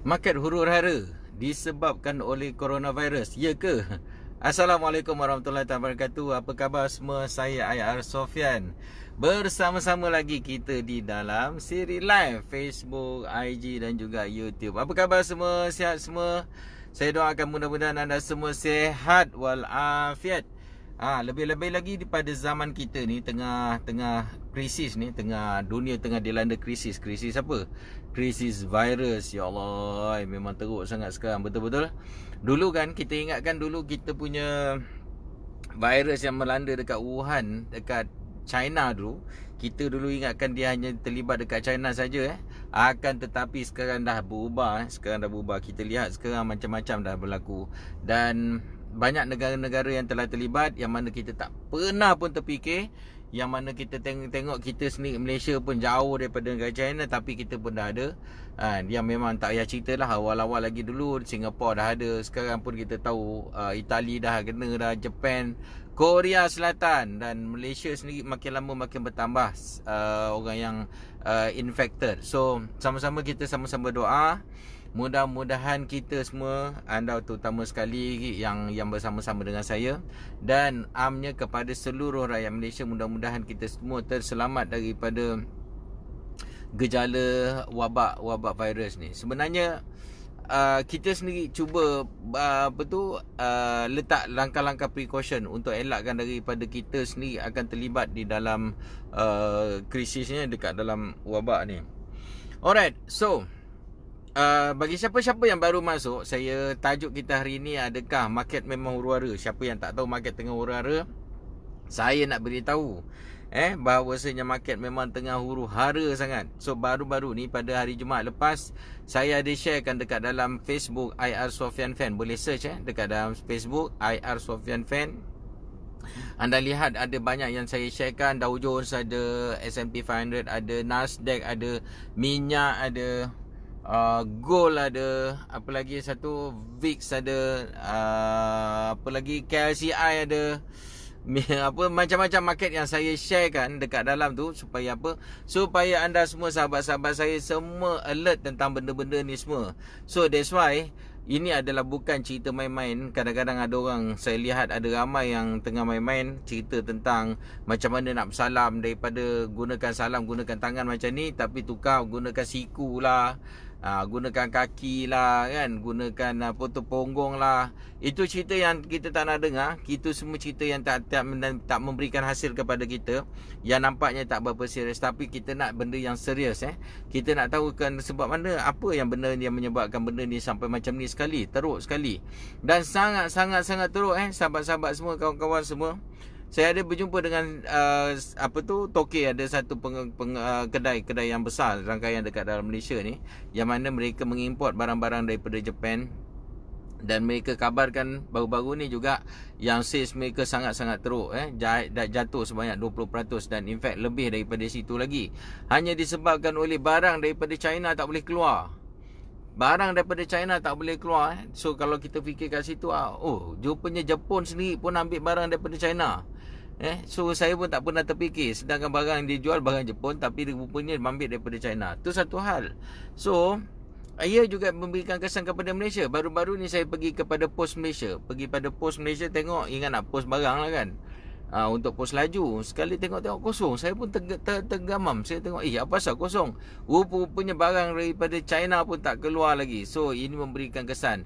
Market huru-hara disebabkan oleh coronavirus. Ya ke? Assalamualaikum warahmatullahi wabarakatuh. Apa khabar semua? Saya IR Sofian. Bersama-sama lagi kita di dalam siri live Facebook, IG dan juga YouTube. Apa khabar semua? Sihat semua? Saya doakan mudah-mudahan anda semua sihat walafiat. Lebih-lebih lagi pada zaman kita ni tengah krisis ni, dunia tengah dilanda krisis. Krisis apa? Krisis virus. Ya Allah, memang teruk sangat sekarang, betul-betul. Dulu kan kita ingatkan dulu kita punya virus yang melanda dekat Wuhan, dekat China dulu. Kita dulu ingatkan dia hanya terlibat dekat China saja. Akan tetapi sekarang dah berubah. Kita lihat sekarang macam-macam dah berlaku. Dan banyak negara-negara yang telah terlibat, yang mana kita tak pernah pun terfikir, yang mana kita tengok kita sendiri Malaysia pun jauh daripada negara China, tapi kita pun dah ada. Yang memang tak payah cerita lah. Awal-awal lagi dulu Singapura dah ada. Sekarang pun kita tahu Itali dah kena dah, Japan, Korea Selatan dan Malaysia sendiri makin lama makin bertambah orang yang infected. So sama-sama kita sama-sama doa, mudah-mudahan kita semua, anda terutama sekali yang bersama-sama dengan saya, dan amnya kepada seluruh rakyat Malaysia, mudah-mudahan kita semua terselamat daripada gejala wabak virus ni. Sebenarnya kita sendiri cuba letak langkah-langkah precaution untuk elakkan daripada kita sendiri akan terlibat di dalam krisisnya dekat dalam wabak ni. Alright, so bagi siapa-siapa yang baru masuk, saya tajuk kita hari ni, adakah market memang huru-hara? Siapa yang tak tahu market tengah huru-hara, saya nak beritahu bahawasanya market memang tengah huru-hara sangat. So baru-baru ni pada hari Jumaat lepas, saya ada sharekan dekat dalam Facebook IR Sofian Fan. Boleh search dekat dalam Facebook IR Sofian Fan. Anda lihat ada banyak yang saya sharekan. Dow Jones ada, S&P 500 ada, Nasdaq ada, minyak ada, gold ada, apa lagi satu, VIX ada, apa lagi, KLCI ada, apa macam-macam market yang saya sharekan dekat dalam tu. Supaya apa? Supaya anda semua, sahabat-sahabat saya semua alert tentang benda-benda ni semua. So that's why ini adalah bukan cerita main-main. Kadang-kadang ada orang, saya lihat ada ramai yang tengah main-main cerita tentang macam mana nak bersalam, daripada gunakan salam gunakan tangan macam ni, tapi tukar gunakan siku lah, gunakan kaki lah kan, gunakan potong ponggong lah. Itu cerita yang kita tak nak dengar. Itu semua cerita yang tak memberikan hasil kepada kita, yang nampaknya tak berapa serius. Tapi kita nak benda yang serius. Kita nak tahu kan sebab mana, apa yang benda yang menyebabkan benda ni sampai macam ni sekali, teruk sekali. Dan sangat-sangat teruk sahabat-sahabat semua, kawan-kawan semua. Saya ada berjumpa dengan Tokyo, ada satu kedai yang besar rangkaian dekat dalam Malaysia ni, yang mana mereka mengimport barang-barang daripada Japan. Dan mereka kabarkan baru-baru ni juga yang sales mereka sangat-sangat teruk, jatuh sebanyak 20%, dan in fact lebih daripada situ lagi. Hanya disebabkan oleh barang daripada China tak boleh keluar. So kalau kita fikir kat situ, rupanya Jepun sendiri pun ambil barang daripada China. So saya pun tak pernah terfikir, sedangkan barang yang dijual barang Jepun, tapi rupanya ambil daripada China. Tu satu hal. So ia juga memberikan kesan kepada Malaysia. Baru-baru ni saya pergi kepada Pos Malaysia. Tengok, ingat nak post barang lah kan, untuk pos laju. Sekali tengok kosong. Saya pun tergamam. Saya tengok, apa pasal kosong? Rupanya barang daripada China pun tak keluar lagi. So ini memberikan kesan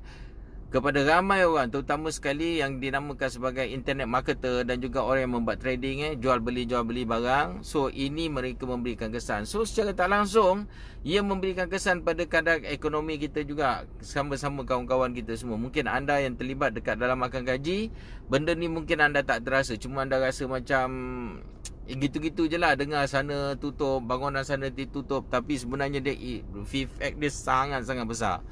kepada ramai orang, terutama sekali yang dinamakan sebagai internet marketer dan juga orang yang membuat trading, jual beli barang. So ini mereka memberikan kesan. So secara tak langsung ia memberikan kesan pada kadar ekonomi kita juga, sama-sama kawan-kawan kita semua. Mungkin anda yang terlibat dekat dalam makan gaji, benda ni mungkin anda tak terasa, cuma anda rasa macam gitu-gitu je lah. Dengar sana tutup, bangunan sana ditutup, tapi sebenarnya dia effect dia sangat-sangat besar.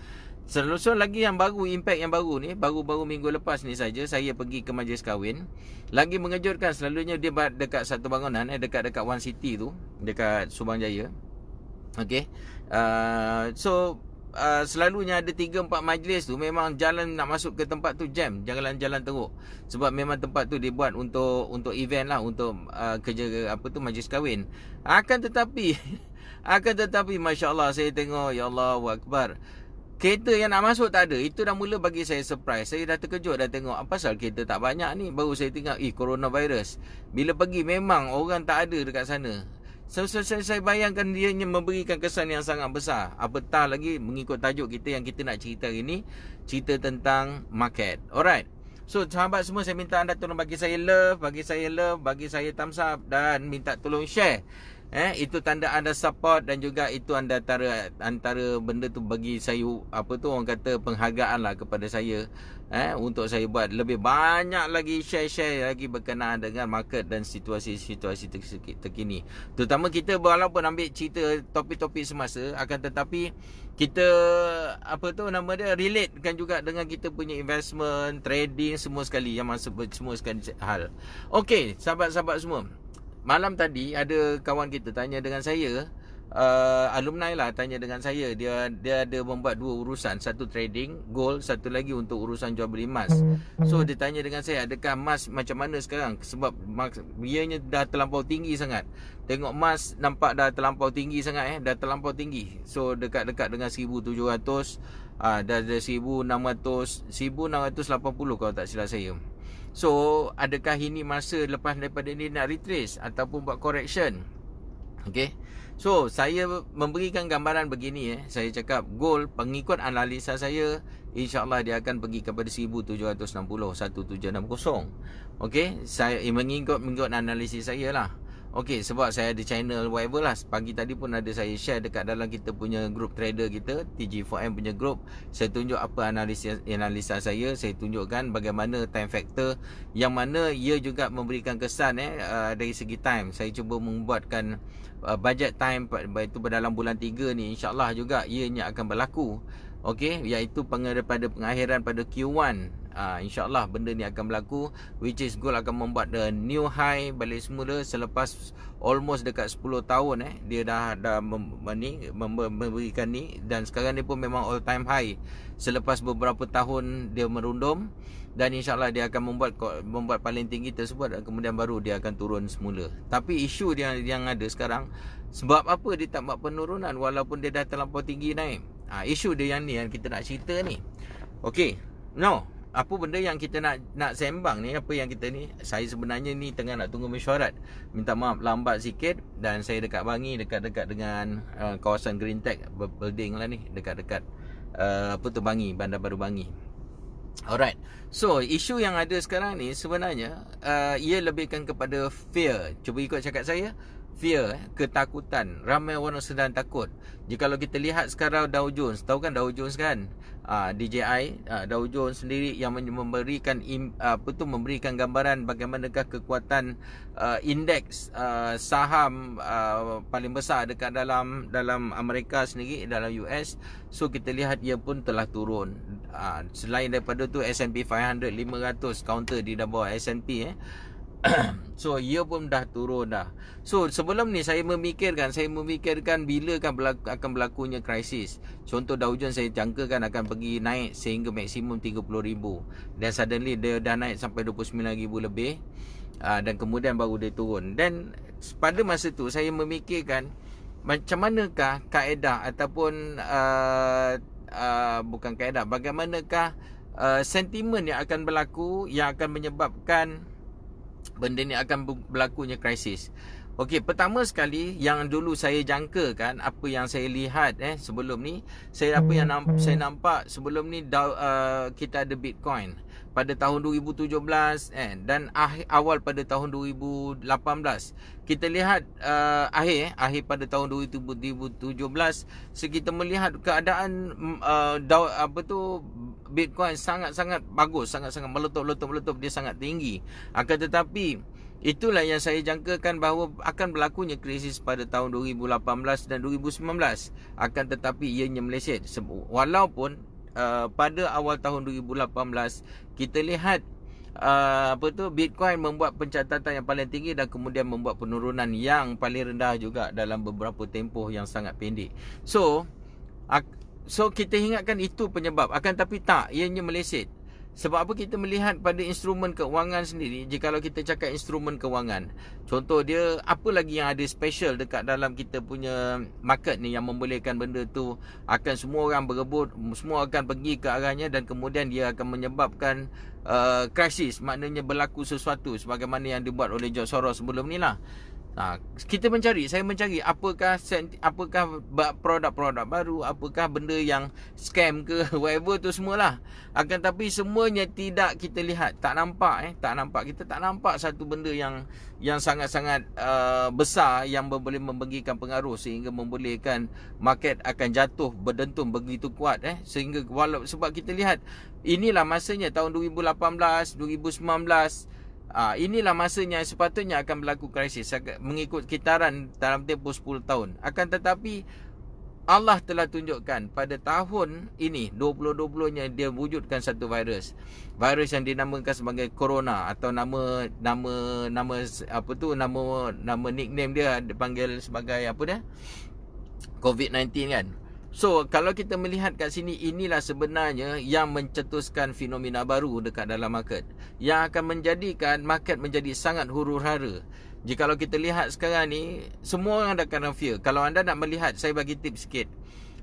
Seluruh lagi yang baru, impact yang baru ni, baru-baru minggu lepas ni saja saya pergi ke majlis kahwin. Lagi mengejutkan, selalunya dia dekat satu bangunan, dekat One City tu, dekat Subang Jaya. Okay. Selalunya ada 3-4 majlis tu, memang jalan nak masuk ke tempat tu jam, jalan-jalan teruk. Sebab memang tempat tu dibuat untuk event lah, untuk kerja majlis kahwin. Akan tetapi Masya Allah, saya tengok, ya Allahu Akbar, kereta yang nak masuk tak ada. Itu dah mula bagi saya surprise. Saya dah terkejut dah tengok apa pasal kereta tak banyak ni. Baru saya tengok coronavirus. Bila pergi memang orang tak ada dekat sana. So, saya bayangkan dia memberikan kesan yang sangat besar. Apatah lagi mengikut tajuk kita yang kita nak cerita hari ni, cerita tentang market. Alright. So sahabat semua, saya minta anda tolong bagi saya love, bagi saya thumbs up dan minta tolong share. Itu tanda anda support dan juga itu anda antara benda tu bagi saya orang kata penghargaan lah kepada saya, untuk saya buat lebih banyak lagi share lagi berkenaan dengan market dan situasi terkini. Terutama kita walaupun ambil cerita topik-topik semasa, akan tetapi kita relate kan juga dengan kita punya investment, trading, semua sekali yang masuk semua sekali hal. Okey, sahabat-sahabat semua. Malam tadi ada kawan kita tanya dengan saya, alumni lah tanya dengan saya, dia ada membuat dua urusan, satu trading gold, satu lagi untuk urusan jual beli emas. So dia tanya dengan saya, adakah emas macam mana sekarang, sebab ianya dah terlampau tinggi sangat. Tengok emas nampak dah terlampau tinggi sangat, dah terlampau tinggi. So dekat-dekat dengan 1700, dah ada 1680 kalau tak silap saya. So adakah ini masa lepas daripada ni nak retrace ataupun buat correction? Okay. So saya memberikan gambaran begini, saya cakap gold pengikut analisa saya, InsyaAllah dia akan pergi kepada 1760, 1760. Okay. Saya mengikut analisis saya lah. Okey, sebab saya ada channel whatever lah. Pagi tadi pun ada saya share dekat dalam kita punya group trader kita, TG4M punya group. Saya tunjuk apa analisa saya. Saya tunjukkan bagaimana time factor, yang mana ia juga memberikan kesan dari segi time. Saya cuba membuatkan budget time itu dalam bulan 3 ni. InsyaAllah juga ianya akan berlaku. Okey, iaitu pada pengakhiran pada Q1. InsyaAllah benda ni akan berlaku, which is gold akan membuat the new high balik semula selepas almost dekat 10 tahun dia dah memberikan ni, dan sekarang ni pun memang all time high selepas beberapa tahun dia merundum, dan insyaAllah dia akan membuat paling tinggi tersebut, dan kemudian baru dia akan turun semula. Tapi isu yang ada sekarang, sebab apa dia tak buat penurunan walaupun dia dah terlampau tinggi naik? Isu dia yang ni yang kita nak cerita ni. Okey, apa benda yang kita nak sembang ni, apa yang kita ni, saya sebenarnya ni tengah nak tunggu mesyuarat. Minta maaf lambat sikit, dan saya dekat Bangi, dekat-dekat dengan kawasan Green Tech building lah ni, dekat-dekat Bangi, Bandar Baru Bangi. Alright. So isu yang ada sekarang ni sebenarnya ia lebihkan kepada fear. Cuba ikut cakap saya, fear, ketakutan. Ramai orang sedang takut. Jikalau kita lihat sekarang Dow Jones, tahu kan Dow Jones kan? DJI, Dow Jones sendiri yang memberikan memberikan gambaran bagaimanakah kekuatan indeks saham paling besar dekat dalam Amerika sendiri, dalam US. So kita lihat ia pun telah turun. Selain daripada tu S&P 500 counter di bawah S&P so ia pun dah turun dah. So sebelum ni saya memikirkan bila akan berlakunya krisis. Contoh Dow Jones saya jangkakan akan pergi naik sehingga maksimum 30,000, dan suddenly dia dah naik sampai 29,000 lebih, dan kemudian baru dia turun. Dan pada masa tu saya memikirkan macam manakah kaedah ataupun bukan kaedah, bagaimanakah sentimen yang akan berlaku yang akan menyebabkan benda ni akan berlakunya krisis. Okey, pertama sekali yang dulu saya jangkakan, apa yang saya lihat sebelum ni, saya nampak sebelum ni kita ada Bitcoin pada tahun 2017 dan awal pada tahun 2018. Kita lihat akhir pada tahun 2017, kita melihat keadaan Bitcoin sangat-sangat bagus, sangat-sangat meletup, dia sangat tinggi. Akan tetapi itulah yang saya jangkakan bahawa akan berlakunya krisis pada tahun 2018 dan 2019. Akan tetapi ianya meleset. Walaupun pada awal tahun 2018 kita lihat Bitcoin membuat pencatatan yang paling tinggi dan kemudian membuat penurunan yang paling rendah juga dalam beberapa tempoh yang sangat pendek. So kita ingatkan itu penyebab, akan tapi tak, ianya meleset. Sebab apa kita melihat pada instrumen keuangan sendiri, jikalau kita cakap instrumen keuangan, contoh dia, apa lagi yang ada special dekat dalam kita punya market ni yang membolehkan benda tu akan semua orang berebut, semua akan pergi ke arahnya, dan kemudian dia akan menyebabkan krisis, maknanya berlaku sesuatu sebagaimana yang dibuat oleh George Soros sebelum ni lah. Saya mencari apakah produk-produk baru, apakah benda yang scam ke whatever tu semualah. Akan tapi semuanya tidak kita lihat, tak nampak kita tak nampak satu benda yang sangat-sangat besar yang boleh memberikan pengaruh sehingga membolehkan market akan jatuh berdentum begitu kuat sehingga sebab kita lihat inilah masanya tahun 2018, 2019. Inilah masanya sepatutnya akan berlaku krisis mengikut kitaran dalam tempoh 10 tahun. Akan tetapi Allah telah tunjukkan pada tahun ini 2020-nya dia wujudkan satu virus yang dinamakan sebagai corona, atau nama nickname dia dipanggil sebagai apa dia, COVID-19 kan. So, kalau kita melihat kat sini, inilah sebenarnya yang mencetuskan fenomena baru dekat dalam market, yang akan menjadikan market menjadi sangat huru-hara. Jikalau kita lihat sekarang ni, semua orang dah kena fear. Kalau anda nak melihat, saya bagi tips sikit.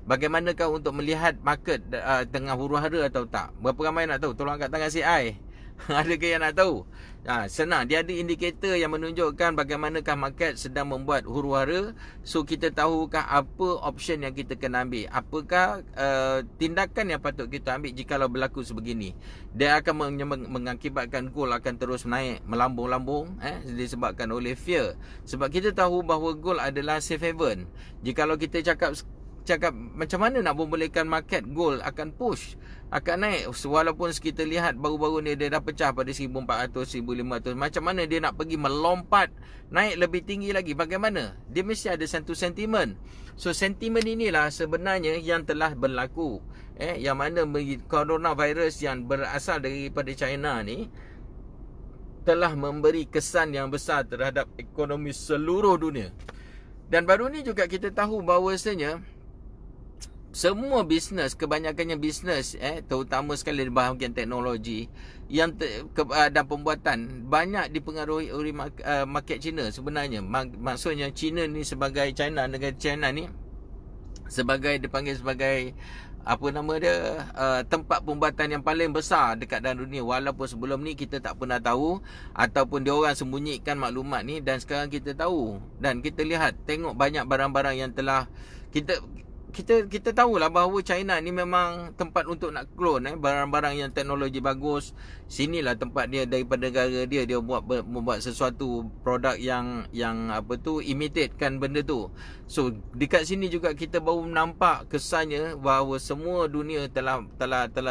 Bagaimanakah untuk melihat market tengah huru-hara atau tak? Berapa ramai nak tahu? Tolong angkat tangan CI. Adakah yang nak tahu? Senang, dia ada indikator yang menunjukkan bagaimanakah market sedang membuat huru-hara. So kita tahukah apa option yang kita kena ambil, apakah tindakan yang patut kita ambil jikalau berlaku sebegini. Dia akan mengakibatkan gold akan terus naik melambung-lambung disebabkan oleh fear. Sebab kita tahu bahawa gold adalah safe haven. Jikalau kita cakap macam mana nak membolehkan market gold akan push, akan naik, walaupun kita lihat baru-baru ni dia dah pecah pada 1400, 1500, macam mana dia nak pergi melompat naik lebih tinggi lagi? Bagaimana? Dia mesti ada satu sentimen. So sentimen inilah sebenarnya yang telah berlaku, yang mana coronavirus yang berasal daripada China ni telah memberi kesan yang besar terhadap ekonomi seluruh dunia. Dan baru ni juga kita tahu bahawasanya semua bisnes, kebanyakannya bisnes terutama sekali di bahagian teknologi yang dan pembuatan, banyak dipengaruhi oleh market China sebenarnya. Maksudnya China ni sebagai negara China ni sebagai, dipanggil sebagai apa nama dia, tempat pembuatan yang paling besar dekat dalam dunia. Walaupun sebelum ni kita tak pernah tahu, ataupun dia orang sembunyikan maklumat ni, dan sekarang kita tahu. Dan kita lihat, tengok banyak barang-barang yang telah kita tahulah bahawa China ni memang tempat untuk nak clone barang-barang yang teknologi bagus. Sinilah tempat dia, daripada negara dia membuat sesuatu produk yang imitate-kan benda tu. So dekat sini juga kita baru nampak kesannya bahawa semua dunia telah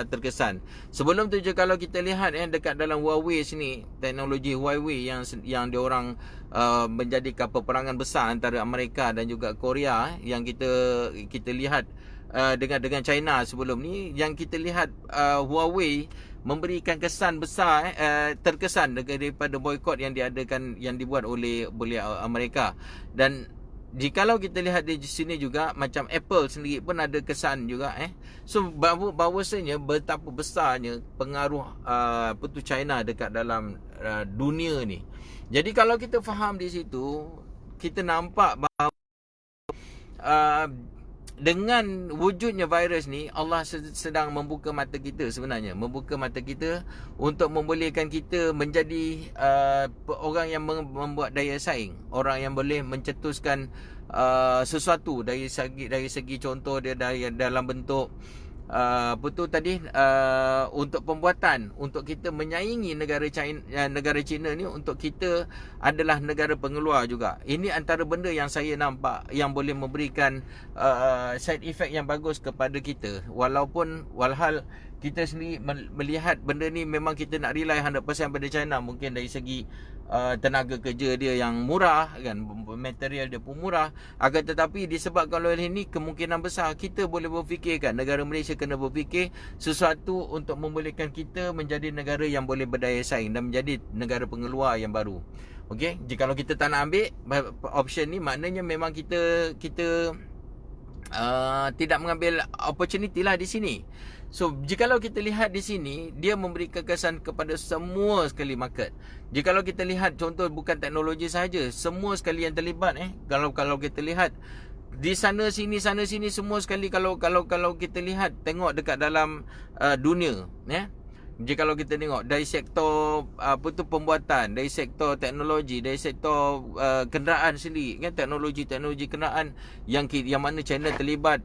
terkesan. Sebelum tu je kalau kita lihat dekat dalam Huawei sini, teknologi Huawei yang dia orang menjadikan peperangan besar antara Amerika dan juga Korea, yang kita lihat dengan China sebelum ni, yang kita lihat Huawei memberikan kesan besar, terkesan daripada boikot yang dibuat oleh Amerika. Dan jikalau kita lihat di sini juga, macam Apple sendiri pun ada kesan juga So bahawasanya betapa besarnya pengaruh China dekat dalam dunia ni. Jadi kalau kita faham di situ, kita nampak bahawa dengan wujudnya virus ni, Allah sedang membuka mata kita sebenarnya. Membuka mata kita untuk membolehkan kita menjadi orang yang membuat daya saing, orang yang boleh mencetuskan sesuatu dari segi contoh dia dalam bentuk untuk pembuatan, untuk kita menyaingi negara China ni, untuk kita adalah negara pengeluar juga. Ini antara benda yang saya nampak yang boleh memberikan side effect yang bagus kepada kita. Walhal kita sendiri melihat benda ni memang kita nak rely 100% pada China, mungkin dari segi tenaga kerja dia yang murah kan, material dia pun murah. Akan tetapi disebabkan oleh ini, kemungkinan besar kita boleh berfikirkan, negara Malaysia kena berfikir sesuatu untuk membolehkan kita menjadi negara yang boleh berdaya saing dan menjadi negara pengeluar yang baru. Okey, jikalau kita tak nak ambil option ni, maknanya memang kita tidak mengambil opportunity lah di sini. So, jikalau kita lihat di sini, dia memberi kekesan kepada semua sekali market. Jikalau kita lihat contoh bukan teknologi sahaja, semua sekali yang terlibat kalau kita lihat di sana sini semua sekali, kalau kita lihat tengok dekat dalam dunia, jikalau kita tengok dari sektor pembuatan, dari sektor teknologi, dari sektor kenderaan sendiri, kan, teknologi kenderaan yang mana China terlibat,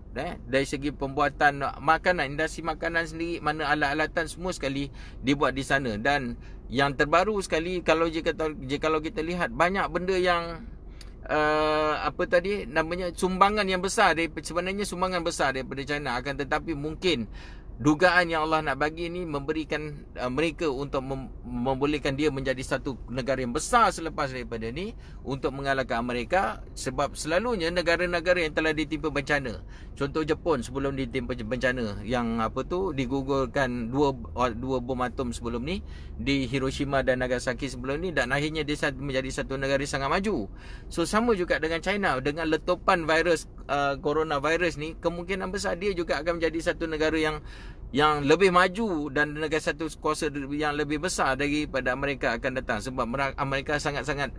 dari segi pembuatan makanan, industri makanan sendiri, mana alat-alatan semua sekali dibuat di sana. Dan yang terbaru sekali, jikalau kita lihat banyak benda yang sumbangan yang besar sebenarnya sumbangan besar daripada China, akan tetapi mungkin dugaan yang Allah nak bagi ni memberikan mereka untuk membolehkan dia menjadi satu negara yang besar selepas daripada ni untuk mengalahkan Amerika. Sebab selalunya negara-negara yang telah ditimpa bencana, contoh Jepun sebelum ditimpa bencana yang digugurkan dua bom atom sebelum ni di Hiroshima dan Nagasaki sebelum ni, dan akhirnya dia menjadi satu negara yang sangat maju. So sama juga dengan China, dengan letupan virus coronavirus ni, kemungkinan besar dia juga akan menjadi satu negara yang lebih maju dan negara satu kuasa yang lebih besar daripada Amerika akan datang. Sebab Amerika sangat-sangat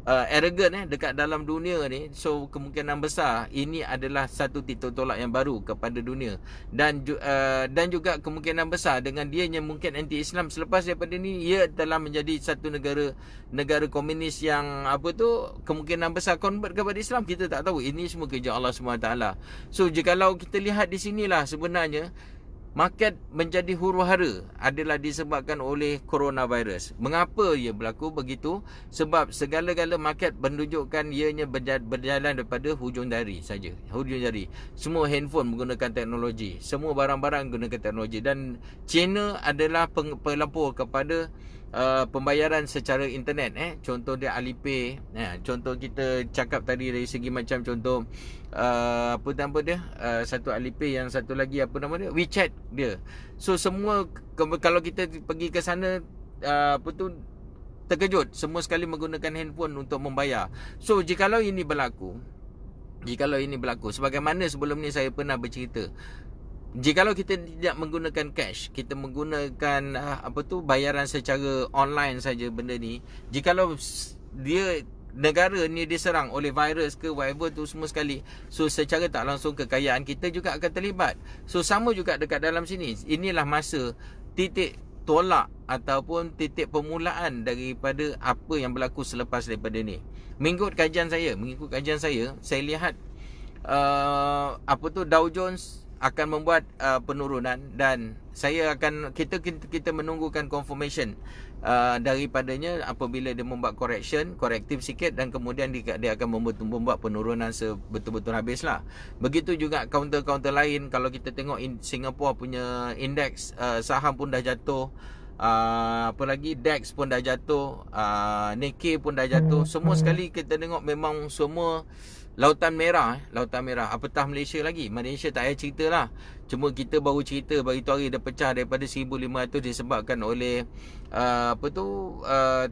arrogant dekat dalam dunia ni. So kemungkinan besar ini adalah satu titik tolak yang baru kepada dunia. Dan juga kemungkinan besar dengan dia yang mungkin anti-Islam, selepas daripada ni ia telah menjadi satu negara komunis yang kemungkinan besar convert kepada Islam. Kita tak tahu, ini semua kerja Allah SWT. So jikalau kita lihat di sinilah sebenarnya market menjadi huru-hara adalah disebabkan oleh coronavirus. Mengapa ia berlaku begitu? Sebab segala-gala market menunjukkan ianya berjalan daripada hujung jari saja. Hujung jari. Semua handphone menggunakan teknologi, semua barang-barang menggunakan teknologi, dan China adalah pelapor kepada pembayaran secara internet. Contoh dia Alipay. Contoh kita cakap tadi dari segi macam contoh satu Alipay, yang satu lagi WeChat dia. So semua kalau kita pergi ke sana terkejut, semua sekali menggunakan handphone untuk membayar. So jikalau ini berlaku, sebagaimana sebelum ni saya pernah bercerita, jikalau kita tidak menggunakan cash, kita menggunakan bayaran secara online saja benda ni, jikalau negara ni diserang oleh virus ke whatever tu semua sekali, so secara tak langsung kekayaan kita juga akan terlibat. So sama juga dekat dalam sini. Inilah masa titik tolak ataupun titik permulaan daripada apa yang berlaku selepas daripada ni. Mengikut kajian saya, saya lihat Dow Jones akan membuat penurunan, dan kita menunggukan confirmation daripadanya apabila dia membuat korektif sikit, dan kemudian dia akan membuat penurunan sebetul-betul habislah. Begitu juga counter lain. Kalau kita tengok Singapore punya indeks saham pun dah jatuh, DAX pun dah jatuh, Nikkei pun dah jatuh. Semua sekali kita tengok memang semua lautan merah. Apatah Malaysia lagi. Malaysia tak payah cerita lah. Cuma kita baru cerita bagi tu hari dia pecah daripada 1,500 disebabkan oleh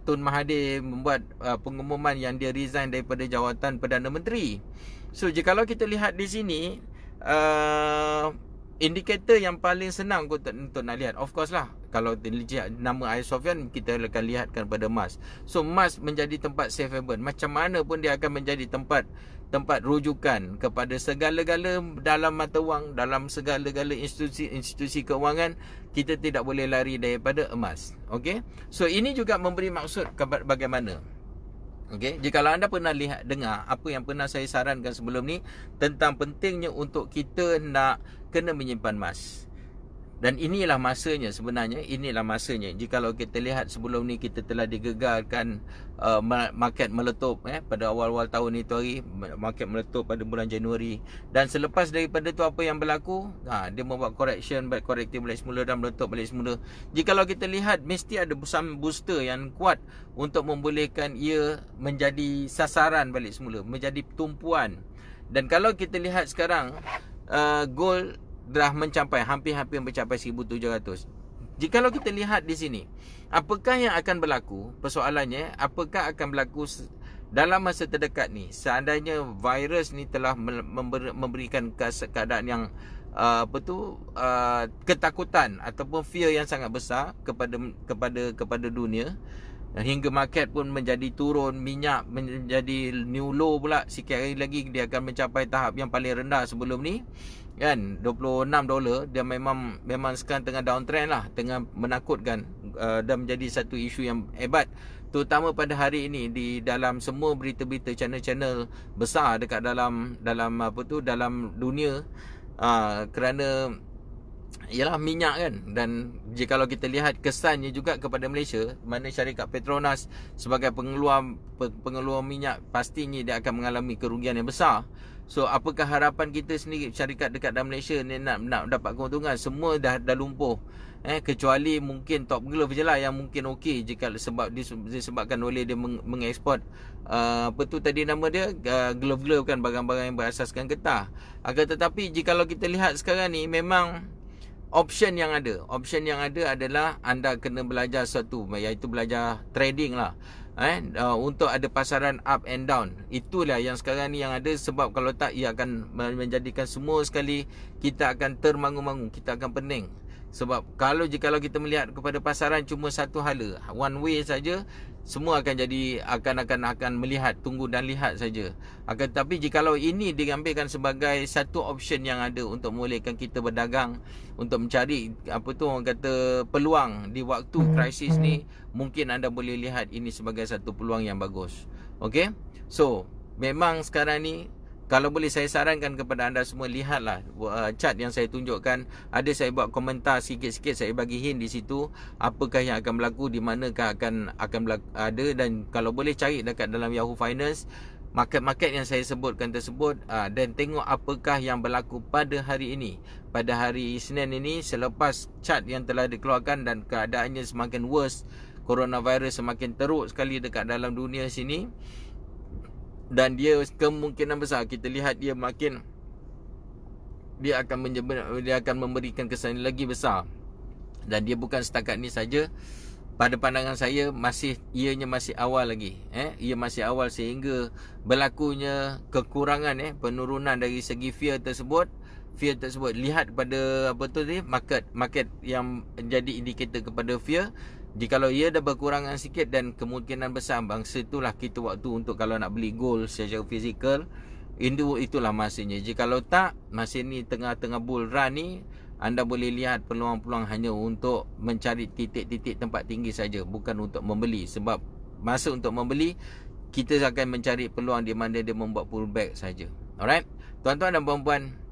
Tun Mahathir membuat pengumuman yang dia resign daripada jawatan Perdana Menteri. So jikalau kita lihat di sini, indikator yang paling senang untuk nak lihat, of course lah, kalau nama Ayasofyan, kita akan lihatkan pada emas. So emas menjadi tempat safe haven. Macam mana pun dia akan menjadi tempat rujukan kepada segala-gala dalam mata wang, dalam segala-gala institusi keuangan. Kita tidak boleh lari daripada emas. Okay, so ini juga memberi maksud bagaimana. Okay, jikalau anda pernah dengar apa yang pernah saya sarankan sebelum ni tentang pentingnya untuk kita nak kena menyimpan emas. Dan inilah masanya sebenarnya. Jikalau kita lihat sebelum ni kita telah digegarkan market meletup pada awal-awal tahun itu hari. Market meletup pada bulan Januari. Dan selepas daripada tu apa yang berlaku? Dia membuat korektif balik semula dan meletup balik semula. Jikalau kita lihat, mesti ada booster yang kuat untuk membolehkan ia menjadi sasaran balik semula, menjadi tumpuan. Dan kalau kita lihat sekarang, gold dah mencapai hampir mencapai 1,700. Jikalau kita lihat di sini, apakah yang akan berlaku? Persoalannya, apakah akan berlaku dalam masa terdekat ni, seandainya virus ni telah memberikan keadaan yang ketakutan ataupun fear yang sangat besar kepada dunia, hingga market pun menjadi turun, minyak menjadi new low pula, sikit hari lagi dia akan mencapai tahap yang paling rendah sebelum ni kan, $26. Dia memang sekarang tengah downtrend lah, tengah menakutkan, dan menjadi satu isu yang hebat, terutama pada hari ini di dalam semua berita-berita channel-channel besar dekat dalam dalam dunia, kerana ialah minyak kan. Dan jika kalau kita lihat kesannya juga kepada Malaysia, mana syarikat Petronas sebagai pengeluar minyak, pastinya dia akan mengalami kerugian yang besar. So apakah harapan kita sendiri, syarikat dekat dalam Malaysia ni nak dapat keuntungan? Semua dah lumpuh. Kecuali mungkin Top Glove je lah yang mungkin okey, jika disebabkan oleh dia mengeksport tadi nama dia, glove kan, barang-barang yang berasaskan getah. Akan tetapi jika kalau kita lihat sekarang ni, memang option yang ada adalah anda kena belajar sesuatu, iaitu belajar trading lah, untuk ada pasaran up and down. Itulah yang sekarang ni yang ada. Sebab kalau tak, ia akan menjadikan semua sekali kita akan termangu-mangu, kita akan pening. Sebab kalau kita melihat kepada pasaran cuma satu hala, one way saja, semua akan jadi akan melihat, tunggu dan lihat saja. Akan tetapi jikalau ini diambilkan sebagai satu option yang ada untuk membolehkan kita berdagang, untuk mencari orang kata peluang di waktu krisis ni, mungkin anda boleh lihat ini sebagai satu peluang yang bagus. Okey, so memang sekarang ni, kalau boleh saya sarankan kepada anda semua, lihatlah chart yang saya tunjukkan. Ada saya buat komentar sikit-sikit, saya bagi hint di situ apakah yang akan berlaku, di manakah akan berlaku, ada. Dan kalau boleh cari dekat dalam Yahoo Finance market-market yang saya sebutkan tersebut, dan tengok apakah yang berlaku pada hari ini, pada hari Isnin ini, selepas chart yang telah dikeluarkan dan keadaannya semakin worse, coronavirus semakin teruk sekali dekat dalam dunia sini. Dan dia kemungkinan besar kita lihat dia akan memberikan kesan lagi besar. Dan dia bukan setakat ni saja. Pada pandangan saya, ianya masih awal lagi. Ia masih awal, sehingga berlakunya kekurangan penurunan dari segi fear tersebut. Lihat pada market yang menjadi indikator kepada fear. Jikalau ia dah berkurangan sikit, dan kemungkinan besar bangsa itulah kita waktu untuk kalau nak beli gold secara fizikal, itulah masanya. Jikalau tak, masa ni tengah-tengah bull run ni, anda boleh lihat peluang-peluang hanya untuk mencari titik-titik tempat tinggi saja, bukan untuk membeli. Sebab masa untuk membeli, kita akan mencari peluang di mana dia membuat pullback saja. Alright, tuan-tuan dan puan-puan,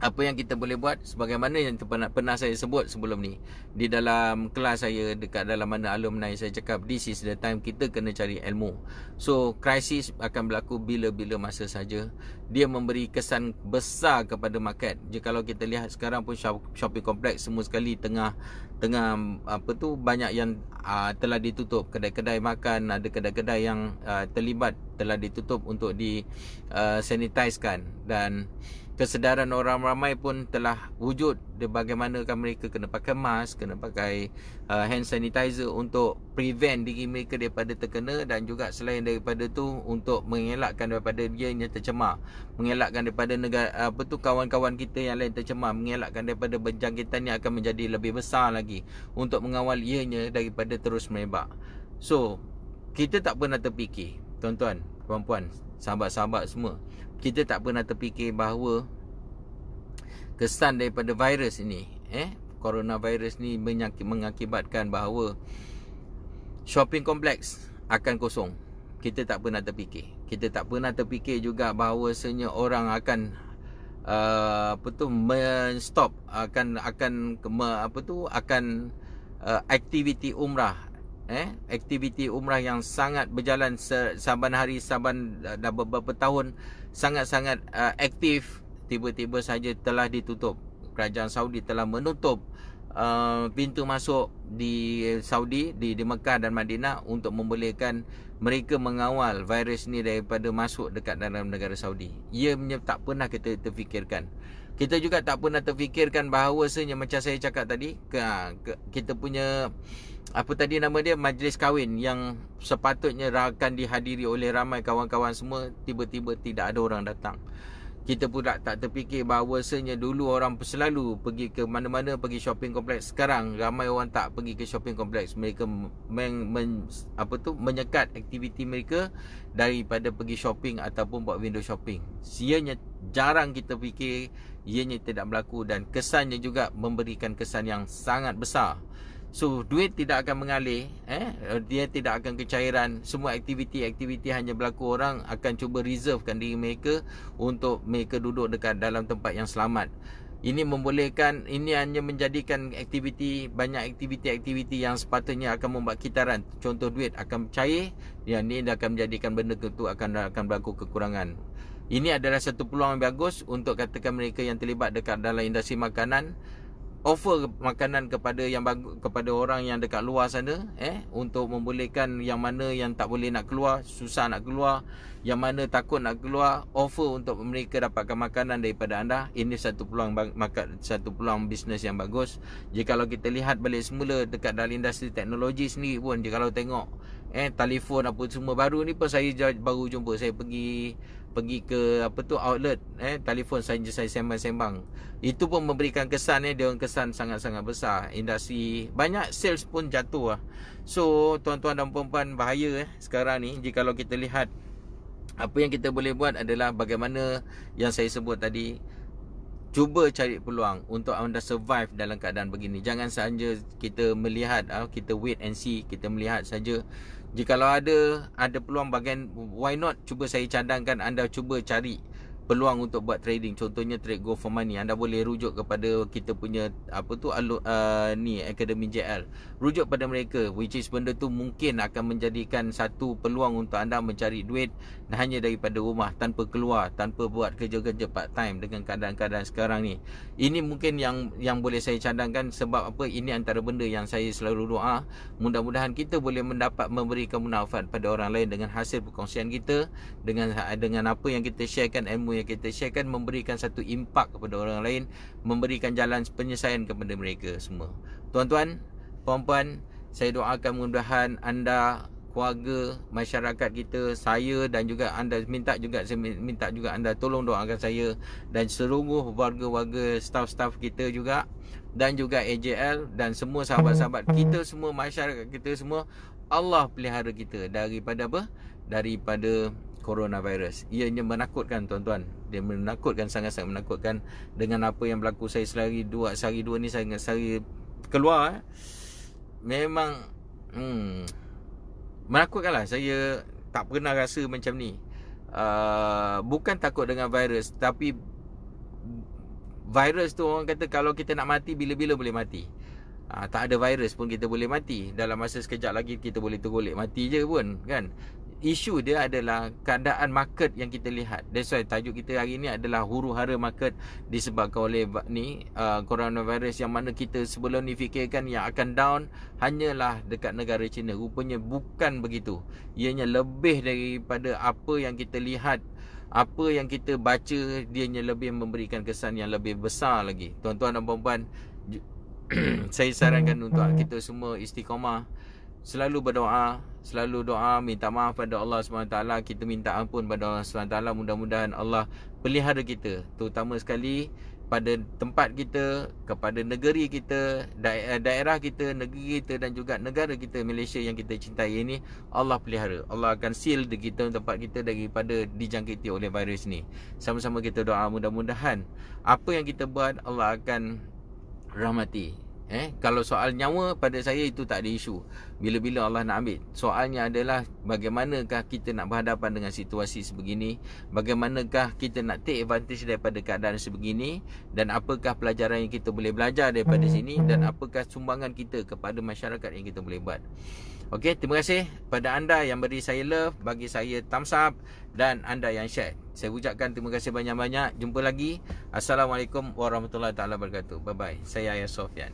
apa yang kita boleh buat, sebagaimana yang pernah saya sebut sebelum ni di dalam kelas saya, dekat dalam mana alumni saya cakap, this is the time kita kena cari ilmu. So krisis akan berlaku bila-bila masa saja. Dia memberi kesan besar kepada market. Jikalau kita lihat sekarang pun shopping complex semua sekali tengah banyak yang telah ditutup. Kedai-kedai makan, ada kedai-kedai yang terlibat telah ditutup untuk sanitizekan. Dan kesedaran orang ramai pun telah wujud di bagaimanakah mereka kena pakai mask, kena pakai hand sanitizer untuk prevent diri mereka daripada terkena. Dan juga selain daripada tu, untuk mengelakkan daripada dia yang tercemar, mengelakkan daripada kawan-kawan kita yang lain tercemar, mengelakkan daripada berjangkitan yang akan menjadi lebih besar lagi, untuk mengawal ianya daripada terus merebak. So kita tak pernah terfikir, tuan-tuan, puan-puan, sahabat-sahabat semua, kita tak pernah terfikir bahawa kesan daripada virus ini, coronavirus ni mengakibatkan bahawa shopping kompleks akan kosong. Kita tak pernah terfikir. Kita tak pernah terfikir juga bahawasanya orang akan men-stop akan aktiviti umrah. Aktiviti umrah yang sangat berjalan saban hari, dah beberapa tahun, sangat-sangat aktif, tiba-tiba saja telah ditutup. Kerajaan Saudi telah menutup pintu masuk di Saudi, di Mekah dan Madinah, untuk membolehkan mereka mengawal virus ni daripada masuk dekat dalam negara Saudi. Ia tak pernah kita terfikirkan. Kita juga tak pernah terfikirkan bahawasanya, macam saya cakap tadi, kita punya apa tadi nama dia, majlis kahwin yang sepatutnya akan dihadiri oleh ramai kawan-kawan semua, tiba-tiba tidak ada orang datang. Kita pula tak terfikir bahawasanya dulu orang selalu pergi ke mana-mana, pergi shopping kompleks. Sekarang ramai orang tak pergi ke shopping kompleks. Mereka menyekat aktiviti mereka daripada pergi shopping ataupun buat window shopping. Ianya jarang kita fikir, ianya tidak berlaku, dan kesannya juga memberikan kesan yang sangat besar. So, duit tidak akan mengalir, dia tidak akan kecairan. Semua aktiviti-aktiviti hanya berlaku, orang akan cuba reservekan diri mereka untuk mereka duduk dekat dalam tempat yang selamat. Ini membolehkan, ini hanya menjadikan banyak aktiviti-aktiviti yang sepatutnya akan membuat kitaran. Contoh duit akan cair, yang ini akan menjadikan benda itu akan berlaku kekurangan. Ini adalah satu peluang yang bagus untuk katakan mereka yang terlibat dekat dalam industri makanan, offer makanan kepada orang yang dekat luar sana, untuk membolehkan yang mana yang tak boleh nak keluar, susah nak keluar, yang mana takut nak keluar, offer untuk mereka dapatkan makanan daripada anda. Ini satu peluang bisnes yang bagus. Jikalau kita lihat balik semula dekat dalam industri teknologi sendiri pun, jikalau tengok telefon apa semua baru ni pun, saya baru jumpa, saya pergi ke outlet, telefon saya sembang-sembang. Itu pun memberikan kesan, dia kesan sangat-sangat besar. Industri banyak sales pun jatuh lah. So tuan-tuan dan puan-puan, bahaya sekarang ni. Jikalau kita lihat, apa yang kita boleh buat adalah bagaimana yang saya sebut tadi, cuba cari peluang untuk anda survive dalam keadaan begini. Jangan sahaja kita melihat, kita wait and see, kita melihat saja. Jikalau ada peluang bagian, why not, cuba saya cadangkan anda cuba cari peluang untuk buat trading. Contohnya trade go for money. Anda boleh rujuk kepada kita punya Akademi JL. Rujuk pada mereka, which is benda tu mungkin akan menjadikan satu peluang untuk anda mencari duit hanya daripada rumah, tanpa keluar, tanpa buat kerja-kerja part time dengan keadaan-keadaan sekarang ni. Ini mungkin yang boleh saya cadangkan. Sebab apa? Ini antara benda yang saya selalu doa, mudah-mudahan kita boleh memberikan manfaat pada orang lain dengan hasil perkongsian kita, dengan apa yang kita sharekan, ilmu yang kita sharekan, memberikan satu impak kepada orang lain, memberikan jalan penyelesaian kepada mereka semua. Tuan-tuan, puan-puan, saya doakan mudah-mudahan anda, keluarga, masyarakat kita, saya dan juga anda, saya minta juga anda tolong doakan saya dan seluruh warga-warga, staff-staff kita juga, dan juga AJL dan semua sahabat-sahabat kita semua, masyarakat kita semua, Allah pelihara kita daripada apa? Daripada coronavirus. Ianya menakutkan, tuan-tuan. Dia menakutkan, sangat-sangat menakutkan. Dengan apa yang berlaku, saya sehari dua ni saya keluar, memang menakutkan lah. Saya tak pernah rasa macam ni. Bukan takut dengan virus, tapi virus tu orang kata kalau kita nak mati, bila-bila boleh mati. Tak ada virus pun kita boleh mati. Dalam masa sekejap lagi kita boleh tergolek mati je pun, kan. Isu dia adalah keadaan market yang kita lihat. That's why tajuk kita hari ni adalah huru-hara market, disebabkan oleh coronavirus, yang mana kita sebelum ni fikirkan yang akan down hanyalah dekat negara China. Rupanya bukan begitu. Ianya lebih daripada apa yang kita lihat, apa yang kita baca, dianya lebih memberikan kesan yang lebih besar lagi. Tuan-tuan dan puan-puan, saya sarankan untuk kita semua istiqamah, selalu berdoa, selalu doa, minta maaf pada Allah SWT. Kita minta ampun pada Allah SWT. Mudah-mudahan Allah pelihara kita, terutama sekali pada tempat kita, kepada negeri kita, daerah kita, negeri kita dan juga negara kita Malaysia yang kita cintai ini. Allah pelihara, Allah akan seal kita, tempat kita daripada dijangkiti oleh virus ni. Sama-sama kita doa, mudah-mudahan apa yang kita buat Allah akan rahmati. Kalau soal nyawa, pada saya itu tak ada isu. Bila-bila Allah nak ambil. Soalnya adalah bagaimanakah kita nak berhadapan dengan situasi sebegini, bagaimanakah kita nak take advantage daripada keadaan sebegini, dan apakah pelajaran yang kita boleh belajar daripada sini, dan apakah sumbangan kita kepada masyarakat yang kita boleh buat. Okey, terima kasih pada anda yang beri saya love, bagi saya thumbs up, dan anda yang share. Saya ucapkan terima kasih banyak-banyak. Jumpa lagi. Assalamualaikum warahmatullahi taala wabarakatuh. Bye bye. Saya Ayah Sofyan.